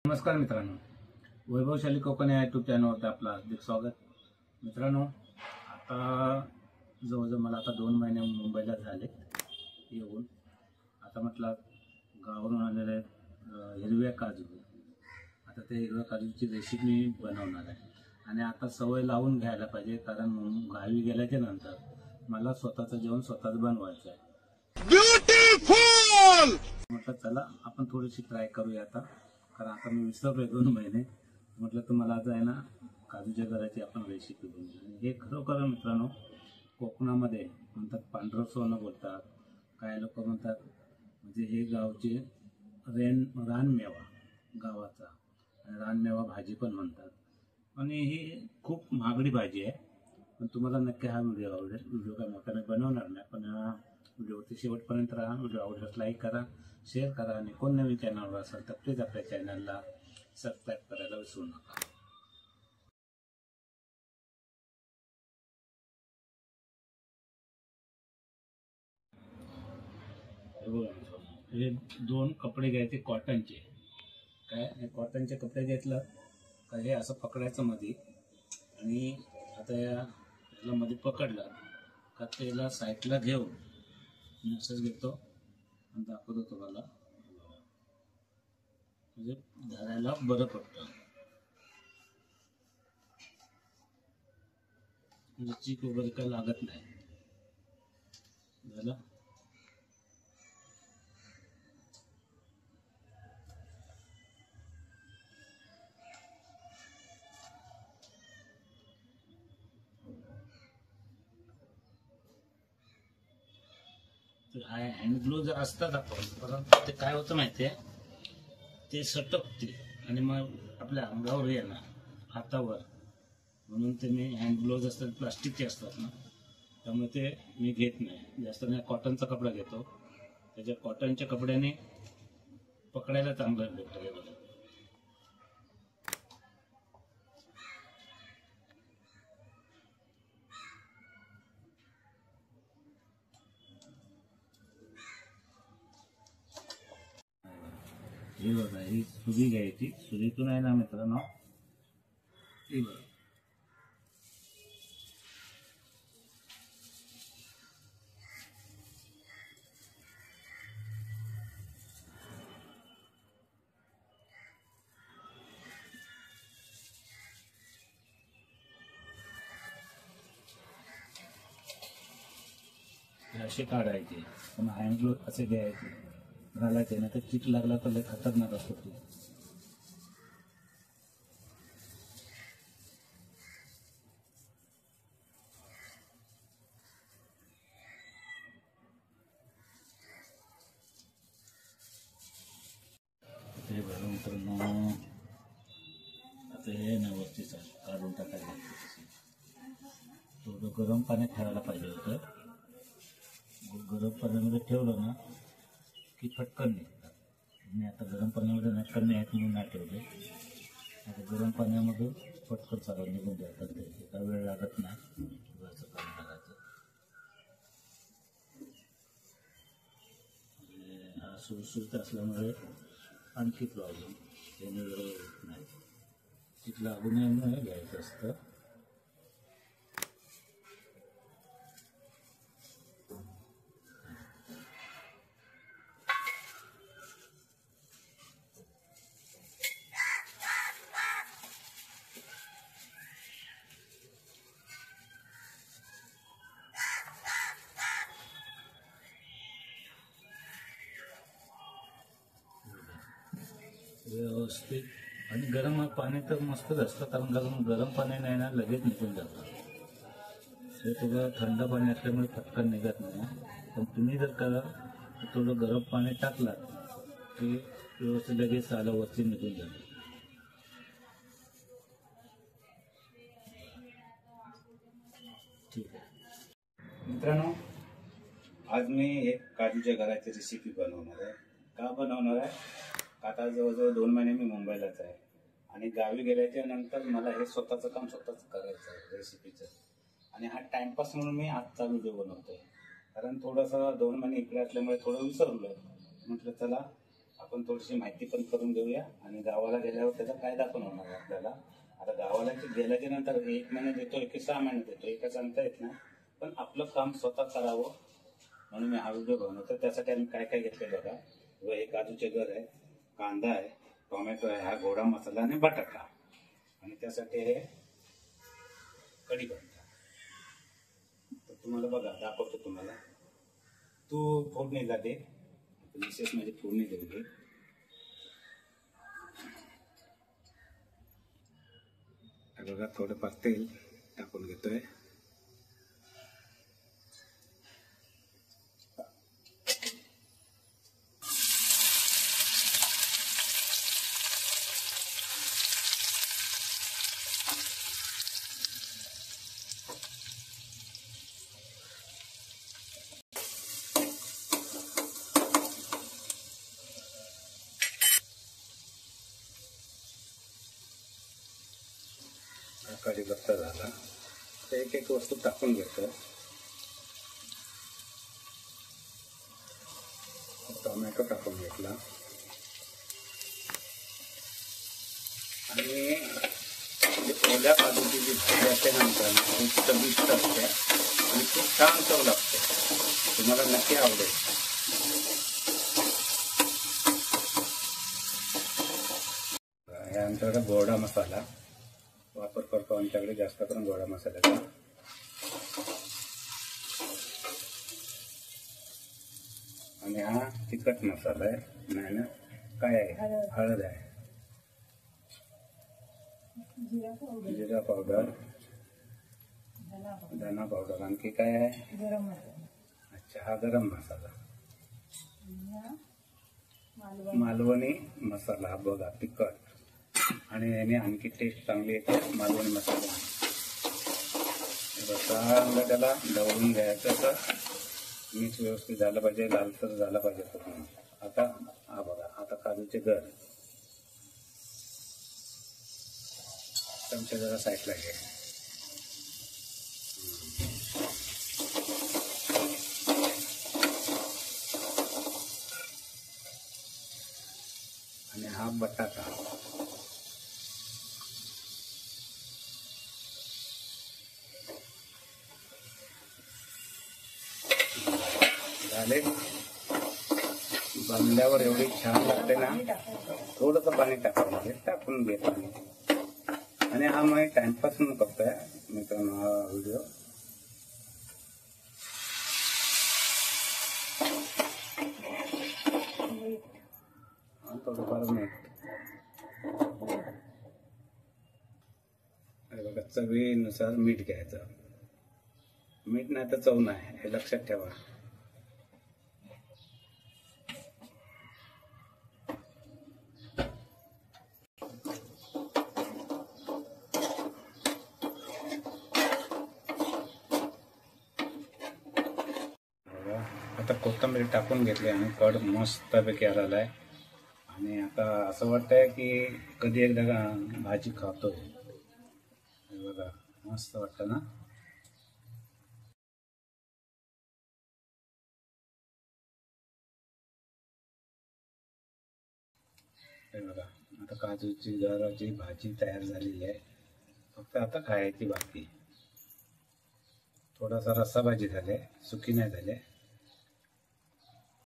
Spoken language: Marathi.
नमस्कार मित्रांनो, वैभवशाली कोकण या यूट्यूब चॅनलवरती आपलं हार्दिक स्वागत. मित्रांनो, आता जवळजवळ मला आता 2 महिने मुंबईला झाले येऊन. आता म्हटलं गावावरून आलेले हिरव्या काजू, आता ते हिरव्या काजूची रेसिपी मी बनवणार आहे. आणि आता सवय लावून घ्यायला पाहिजे, कारण गावी गेल्याच्या नंतर मला स्वतःचं जेवण स्वतःच बनवायचं आहे. ब्युटिफुल म्हटलं चला आपण थोडीशी ट्राय करूया आता, कारण आता मी विसरलोय 2 महिने. म्हटलं तुम्हाला आज आहे ना काजूच्या घराची आपण रेसिपी बनवू. हे खरोखर मित्रांनो कोकणामध्ये म्हणतात पांढरं सोनं बोलतात, काय लोक म्हणतात म्हणजे हे गावचे रानमेवा गावाचा, रानमेवा भाजी पण म्हणतात. आणि ही खूप महागडी भाजी आहे. पण तुम्हाला नक्की हा व्हिडिओ आवडेल. व्हिडिओ काय मोठा मी बनवणार नाही, पण व्हिडिओवरती शेवटपर्यंत राहा. व्हिडिओ आवडल्यास लाईक करा, शेअर करा, आणि कोण नवीन चॅनलवर असेल तर प्लीज आपल्या चॅनलला सबस्क्राईब करायला विसरू नका. हे 2 कपडे घ्यायचे कॉटनचे. काय कॉटनचे कपडे घेतलं का हे असं पकडायचं मध्ये, आणि आता याला मध्ये पकडलं का त्याला साईडला घेऊन असंच घेतो आणि दाखवतो तुम्हाला, म्हणजे धरायला बरं पडतं. म्हणजे चीक वगैरे काही लागत नाही. झालं. हँड ग्लोव्ज असतात आपण, परंतु ते काय होतं माहितीये, ते सटकते आणि मग आपल्या अंगावर येणार, हातावर. म्हणून ते मी हँड ग्लोव्ज असतात प्लास्टिकचे असतात ना, त्यामुळे ते मी घेत नाही. जास्त मी कॉटनचा कपडा घेतो. त्याच्या कॉटनच्या कपड्याने पकडायला चांगलं भेटतं. हे बघा, हे बघा, ही सुरी घ्यायची. सुरीतून आहे ना मित्रांनो, हे बघा असे काढायचे. पण हँड ग्लोव्ह असे घ्यायचे, घालायचे, नाही तर चिक लागला तर लय खतरनाक असतो ते. ते बघा मित्रांनो, आता हे ना वरती काढून टाकायला. थोडं गरम पाण्यात ठेवायला पाहिजे होतं. गरम पाण्यामध्ये ठेवलं ना की फटकन निघतात. मी आता गरम पाण्यामध्ये नटकन आहेत म्हणून नाही ठेवले. आता गरम पाण्यामध्ये फटकन चालून निघून जातात. ते काय वेळ लागत नाही. वरचं पाणी टाकायचं. हा सुरसुरीत असल्यामुळे आणखी प्रॉब्लेम त्याने वेळ होत नाही. तिथं लागू नये म्हणून घ्यायचं असतं. व्यवस्थित. आणि गरम पाणी तर मस्तच असतं, कारण गरम पाण्याने ना लगेच निघून जातं. हे थोडं थंड पाणी असल्यामुळे पटकन निघत नाही. पण तुम्ही जर का थोडं गरम पाणी टाकलं की व्यवस्थित लगेच वरती निघून जातं. ठीक आहे मित्रांनो, आज मी एक काजूच्या घराची रेसिपी बनवणार आहे. का बनवणार आहे? आता जवळजवळ 2 महिने मी मुंबईलाच आहे, आणि गावी गेल्याच्या नंतर मला हे स्वतःचं काम स्वतःच करायचं आहे रेसिपीचं. आणि हा टाइमपास म्हणून मी आजचा व्हिडिओ बनवतोय, कारण थोडंसं 2 महिने इकडे असल्यामुळे थोडं विसरलोय. म्हटलं चला आपण थोडीशी माहिती पण करून घेऊया आणि गावाला गेल्यावर त्याचा फायदा पण होणार आहे आपल्याला. आता गावाला गेल्याच्या नंतर 1 महिना देतोय की 6 महिने देतोय हे सांगता येत नाही, पण आपलं काम स्वतः करावं म्हणून मी हा व्हिडिओ बनवतो. त्यासाठी आम्ही काय काय घेतलंय बघा. व हे काजूचे गर आहे, कांदा आहे, टोमॅटो आहे, हा गोडा मसाला आणि बटाटा, आणि त्यासाठी हे कढीपत्ता. तर तुम्हाला बघा दाखवतो तुम्हाला. तू फोडणीला दे, विशेष म्हणजे फोडणी देऊ. बघा थोडंफार तेल टाकून घेतोय. कढीपत्ता झाला तर एक एक वस्तू टाकून घेतो. टोमॅटो टाकून घेतला आणि ओल्या काजूची जी भाजी असते नंतर खूप चविष्ट असते आणि खूप छान चव लागते. तुम्हाला नक्की आवडेल. हे आमच्याकडे गोडा मसाला वापर करतो. आमच्याकडे जास्त करून गोडा मसाल्याचा. आणि हा तिखट मसाला आहे. नाही ना काय आहे, हळद आहे, जिरा पावडर, धना पावडर, आणखी काय आहे, गरम मसाला. अच्छा हा गरम मसाला, मालवणी मसाला बघा तिखट. आणि याने आणखी टेस्ट चांगली येते मालवणी मसाला. चांगलं त्याला ढवळून घ्यायचं. असं मिक्स व्यवस्थित झालं पाहिजे, लालसर झालं पाहिजे पूर्ण. आता हा बघा, आता काजूचे गर चमचा जरा साईडला घे. आणि हा बटाटा झाले. बनल्यावर एवढी छान लागते ना. थोडंसं पाणी टाकावं लागेल, टाकून घे पाणी. आणि हा मी टाइमपास म्हणून करतोय मित्रांनो हा व्हिडिओ. थोडंफार मीठ बघा, चवीनुसार मीठ घ्यायचं. मीठ नाही तर चव नाही, हे लक्षात ठेवा. आता कोथिंबीर टाकून घेतली आणि कढ मस्तपैकी आलेला आहे. आणि आता असं वाटतंय की कधी एकदा भाजी खातोय. बघा मस्त वाटतं ना. हे बघा आता काजूची गराची भाजी तयार झालेली आहे. फक्त आता खायची बाकी. थोडासा रस्सा भाजी झाले, सुकी नाही झाले.